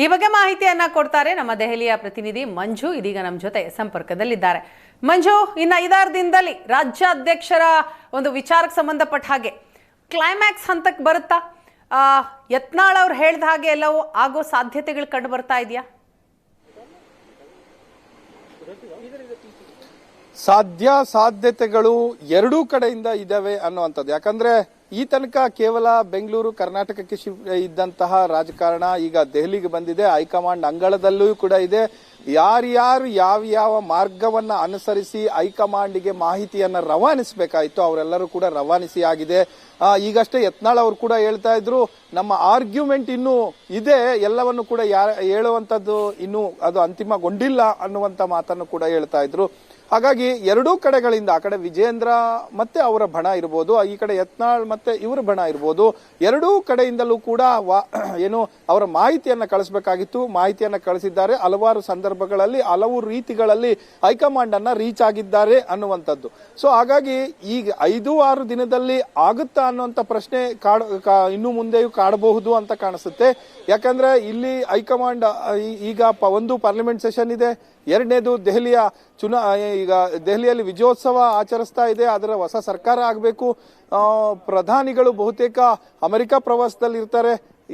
ಈ ಬಗ್ಗೆ ಮಾಹಿತಿಯನ್ನ ಕೊಡ್ತಾರೆ ನಮ್ಮ ದೆಹಲಿಯ ಪ್ರತಿನಿಧಿ ಮಂಜು. ಇದೀಗ ನಮ್ಮ ಜೊತೆ ಸಂಪರ್ಕದಲ್ಲಿದ್ದಾರೆ. ಮಂಜು, ಇನ್ನು 5-6 ದಿನದಲ್ಲಿ ರಾಜ್ಯಾಧ್ಯಕ್ಷರ ಒಂದು ವಿಚಾರಕ್ಕೆ ಸಂಬಂಧಪಟ್ಟ ಹಾಗೆ ಕ್ಲೈಮ್ಯಾಕ್ಸ್ ಹಂತಕ್ಕೆ ಬರುತ್ತಾ? ಯತ್ನಾಳ್ ಅವ್ರು ಹೇಳಿದ ಹಾಗೆ ಎಲ್ಲವೂ ಆಗೋ ಸಾಧ್ಯತೆಗಳು ಕಂಡು ಬರ್ತಾ ಇದೆಯಾ? ಸಾಧ್ಯತೆಗಳು ಎರಡೂ ಕಡೆಯಿಂದ ಇದಾವೆ ಅನ್ನುವಂಥದ್ದು. ಯಾಕಂದ್ರೆ ಈ ತನಕ ಕೇವಲ ಬೆಂಗಳೂರು ಕರ್ನಾಟಕಕ್ಕೆ ಇದ್ದಂತಹ ರಾಜಕಾರಣ ಈಗ ದೆಹಲಿಗೆ ಬಂದಿದೆ. ಹೈಕಮಾಂಡ್ ಅಂಗಳದಲ್ಲೂ ಕೂಡ ಇದೆ. ಯಾರ್ಯಾರು ಯಾವ ಮಾರ್ಗವನ್ನ ಅನುಸರಿಸಿ ಹೈಕಮಾಂಡ್ಗೆ ಮಾಹಿತಿಯನ್ನ ರವಾನಿಸಬೇಕಾಯಿತು ಅವರೆಲ್ಲರೂ ಕೂಡ ರವಾನಿಸಿ ಆಗಿದೆ. ಈಗಷ್ಟೇ ಯತ್ನಾಳ್ ಅವರು ಕೂಡ ಹೇಳ್ತಾ ಇದ್ರು, ನಮ್ಮ ಆರ್ಗ್ಯುಮೆಂಟ್ ಇನ್ನೂ ಇದೆ, ಎಲ್ಲವನ್ನು ಕೂಡ ಹೇಳುವಂತದ್ದು ಇನ್ನೂ ಅದು ಅಂತಿಮಗೊಂಡಿಲ್ಲ ಅನ್ನುವಂತ ಮಾತನ್ನು ಕೂಡ ಹೇಳ್ತಾ ಇದ್ರು. ಹಾಗಾಗಿ ಎರಡೂ ಕಡೆಗಳಿಂದ, ಆ ಕಡೆ ವಿಜೇಂದ್ರ ಮತ್ತೆ ಅವರ ಬಣ ಇರ್ಬೋದು, ಈ ಕಡೆ ಯತ್ನಾಳ್ ಮತ್ತೆ ಇವರ ಬಣ ಇರ್ಬೋದು, ಎರಡೂ ಕಡೆಯಿಂದಲೂ ಕೂಡ ಏನು ಅವರ ಮಾಹಿತಿಯನ್ನ ಕಳಿಸಬೇಕಾಗಿತ್ತು. ಮಾಹಿತಿಯನ್ನ ಕಳಿಸಿದ್ದಾರೆ. ಹಲವಾರು ಸಂದರ್ಭಗಳಲ್ಲಿ ಹಲವು ರೀತಿಗಳಲ್ಲಿ ಹೈಕಮಾಂಡ್ ಅನ್ನ ರೀಚ್ ಆಗಿದ್ದಾರೆ ಅನ್ನುವಂಥದ್ದು. ಸೊ ಹಾಗಾಗಿ ಈಗ 5-6 ದಿನದಲ್ಲಿ ಆಗುತ್ತಾ ಅನ್ನುವಂತ ಪ್ರಶ್ನೆ ಇನ್ನು ಮುಂದೆಯೂ ಕಾಡಬಹುದು ಅಂತ ಕಾಣಿಸುತ್ತೆ. ಯಾಕಂದ್ರೆ ಇಲ್ಲಿ ಹೈಕಮಾಂಡ್ ಈಗ ಒಂದು ಪಾರ್ಲಿಮೆಂಟ್ ಸೆಷನ್ ಇದೆ, ಎರಡನೇದು ದೆಹಲಿಯ ಈಗ ದೆಹಲಿಯಲ್ಲಿ ವಿಜಯೋತ್ಸವ ಆಚರಿಸ್ತಾ ಇದೆ. ಅದರ ಹೊಸ ಸರ್ಕಾರ ಆಗಬೇಕು. ಪ್ರಧಾನಿಗಳು ಬಹುತೇಕ ಅಮೆರಿಕ ಪ್ರವಾಸದಲ್ಲಿ ಇರ್ತಾರೆ.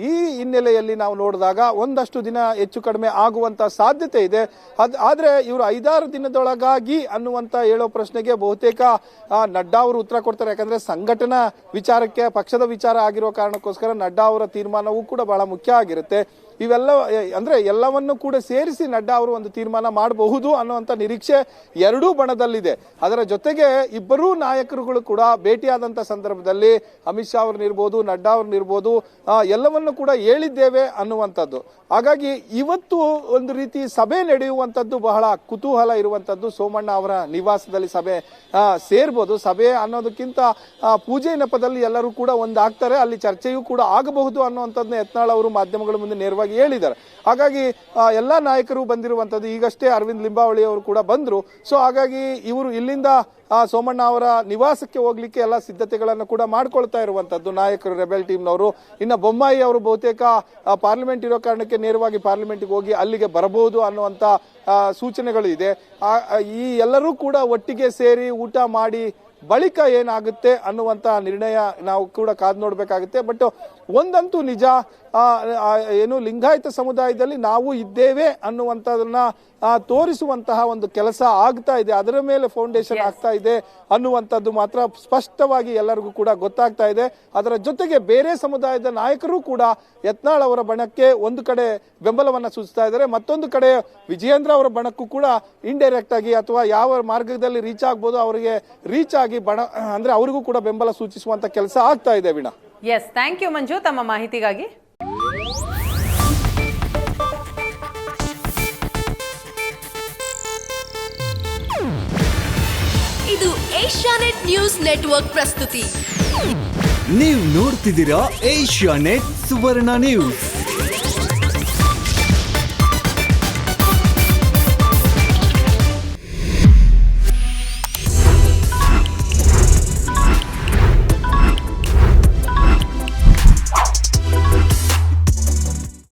ಈ ಹಿನ್ನೆಲೆಯಲ್ಲಿ ನಾವು ನೋಡಿದಾಗ ಒಂದಷ್ಟು ದಿನ ಹೆಚ್ಚು ಕಡಿಮೆ ಆಗುವಂತ ಸಾಧ್ಯತೆ ಇದೆ. ಆದ್ರೆ ಇವರು 5-6 ದಿನದೊಳಗಾಗಿ ಅನ್ನುವಂತ ಹೇಳೋ ಪ್ರಶ್ನೆಗೆ ಬಹುತೇಕ ನಡ್ಡಾ ಅವರು ಉತ್ತರ ಕೊಡ್ತಾರೆ. ಯಾಕಂದ್ರೆ ಸಂಘಟನಾ ವಿಚಾರಕ್ಕೆ ಪಕ್ಷದ ವಿಚಾರ ಆಗಿರೋ ಕಾರಣಕ್ಕೋಸ್ಕರ ನಡ್ಡಾ ಅವರ ತೀರ್ಮಾನವೂ ಕೂಡ ಬಹಳ ಮುಖ್ಯ ಆಗಿರುತ್ತೆ. ಇವೆಲ್ಲ ಅಂದ್ರೆ ಎಲ್ಲವನ್ನು ಕೂಡ ಸೇರಿಸಿ ನಡ್ಡಾ ಅವರು ಒಂದು ತೀರ್ಮಾನ ಮಾಡಬಹುದು ಅನ್ನುವಂತ ನಿರೀಕ್ಷೆ ಎರಡೂ ಬಣದಲ್ಲಿದೆ. ಅದರ ಜೊತೆಗೆ ಇಬ್ಬರೂ ನಾಯಕರುಗಳು ಕೂಡ ಭೇಟಿಯಾದಂತ ಸಂದರ್ಭದಲ್ಲಿ ಅಮಿತ್ ಶಾ ಅವ್ರನ್ನಿರ್ಬೋದು, ನಡ್ಡಾ ಅವ್ರನ್ನಿರ್ಬೋದು, ಎಲ್ಲವನ್ನು ಕೂಡ ಹೇಳಿದ್ದೇವೆ ಅನ್ನುವಂಥದ್ದು. ಹಾಗಾಗಿ ಇವತ್ತು ಒಂದು ರೀತಿ ಸಭೆ ನಡೆಯುವಂತದ್ದು ಬಹಳ ಕುತೂಹಲ ಇರುವಂತದ್ದು. ಸೋಮಣ್ಣ ಅವರ ನಿವಾಸದಲ್ಲಿ ಸಭೆ ಸೇರ್ಬೋದು. ಸಭೆ ಅನ್ನೋದಕ್ಕಿಂತ ಪೂಜೆ ನೆಪದಲ್ಲಿ ಎಲ್ಲರೂ ಕೂಡ ಒಂದಾಗ್ತಾರೆ. ಅಲ್ಲಿ ಚರ್ಚೆಯೂ ಕೂಡ ಆಗಬಹುದು ಅನ್ನುವಂಥದ್ದನ್ನ ಯತ್ನಾಳ್ ಅವರು ಮಾಧ್ಯಮಗಳ ಮುಂದೆ ನೇರವಾಗಿ ಹೇಳಿದ್ದಾರೆ. ಹಾಗಾಗಿ ಎಲ್ಲಾ ನಾಯಕರು ಬಂದಿರುವಂತದ್ದು. ಈಗಷ್ಟೇ ಅರವಿಂದ್ ಲಿಂಬಾವಳಿ ಅವರು ಕೂಡ ಬಂದ್ರು. ಸೊ ಹಾಗಾಗಿ ಇವರು ಇಲ್ಲಿಂದ ಸೋಮಣ್ಣ ಅವರ ನಿವಾಸಕ್ಕೆ ಹೋಗ್ಲಿಕ್ಕೆ ಎಲ್ಲ ಸಿದ್ಧತೆಗಳನ್ನು ಕೂಡ ಮಾಡ್ಕೊಳ್ತಾ ಇರುವಂತದ್ದು ನಾಯಕರು, ರೆಬೆಲ್ ಟೀಮ್ನವರು. ಇನ್ನು ಬೊಮ್ಮಾಯಿ ಅವರು ಬಹುತೇಕ ಪಾರ್ಲಿಮೆಂಟ್ ಇರೋ ಕಾರಣಕ್ಕೆ ನೇರವಾಗಿ ಪಾರ್ಲಿಮೆಂಟ್ಗೆ ಹೋಗಿ ಅಲ್ಲಿಗೆ ಬರಬಹುದು ಅನ್ನುವಂತ ಸೂಚನೆಗಳು ಇದೆ. ಈ ಎಲ್ಲರೂ ಕೂಡ ಒಟ್ಟಿಗೆ ಸೇರಿ ಊಟ ಮಾಡಿ ಬಳಿಕ ಏನಾಗುತ್ತೆ ಅನ್ನುವಂತ ನಿರ್ಣಯ ನಾವು ಕೂಡ ಕಾದು ನೋಡ್ಬೇಕಾಗುತ್ತೆ. ಬಟ್ ಒಂದಂತೂ ನಿಜ, ಏನು ಲಿಂಗಾಯತ ಸಮುದಾಯದಲ್ಲಿ ನಾವು ಇದ್ದೇವೆ ಅನ್ನುವಂಥದನ್ನ ತೋರಿಸುವಂತಹ ಒಂದು ಕೆಲಸ ಆಗ್ತಾ ಇದೆ. ಅದರ ಮೇಲೆ ಫೌಂಡೇಶನ್ ಆಗ್ತಾ ಇದೆ ಅನ್ನುವಂಥದ್ದು ಮಾತ್ರ ಸ್ಪಷ್ಟವಾಗಿ ಎಲ್ಲರಿಗೂ ಕೂಡ ಗೊತ್ತಾಗ್ತಾ ಇದೆ. ಅದರ ಜೊತೆಗೆ ಬೇರೆ ಸಮುದಾಯದ ನಾಯಕರು ಕೂಡ ಯತ್ನಾಳ್ ಅವರ ಬಣಕ್ಕೆ ಒಂದು ಕಡೆ ಬೆಂಬಲವನ್ನ ಸೂಚಿಸ್ತಾ ಇದ್ದಾರೆ, ಮತ್ತೊಂದು ಕಡೆ ವಿಜಯೇಂದ್ರ ಅವರ ಬಣಕ್ಕೂ ಕೂಡ ಇಂಡೈರೆಕ್ಟ್ ಆಗಿ ಅಥವಾ ಯಾವ ಮಾರ್ಗದಲ್ಲಿ ರೀಚ್ ಆಗ್ಬೋದು ಅವರಿಗೆ ರೀಚ್ ಆಗಿ ಬಣ ಅಂದ್ರೆ ಅವರಿಗೂ ಕೂಡ ಬೆಂಬಲ ಸೂಚಿಸುವಂತ ಕೆಲಸ ಆಗ್ತಾ ಇದೆ. ವೀಣಾ, ಎಸ್, ಥ್ಯಾಂಕ್ ಯು ಮಂಜು ತಮ್ಮ ಮಾಹಿತಿಗಾಗಿ. ಇದು ಏಷ್ಯಾನೆಟ್ ನ್ಯೂಸ್ ನೆಟ್ವರ್ಕ್ ಪ್ರಸ್ತುತಿ. ನೀವು ನೋಡ್ತಿದ್ದೀರಾ ಏಷ್ಯಾನೆಟ್ ಸುವರ್ಣ ನ್ಯೂಸ್.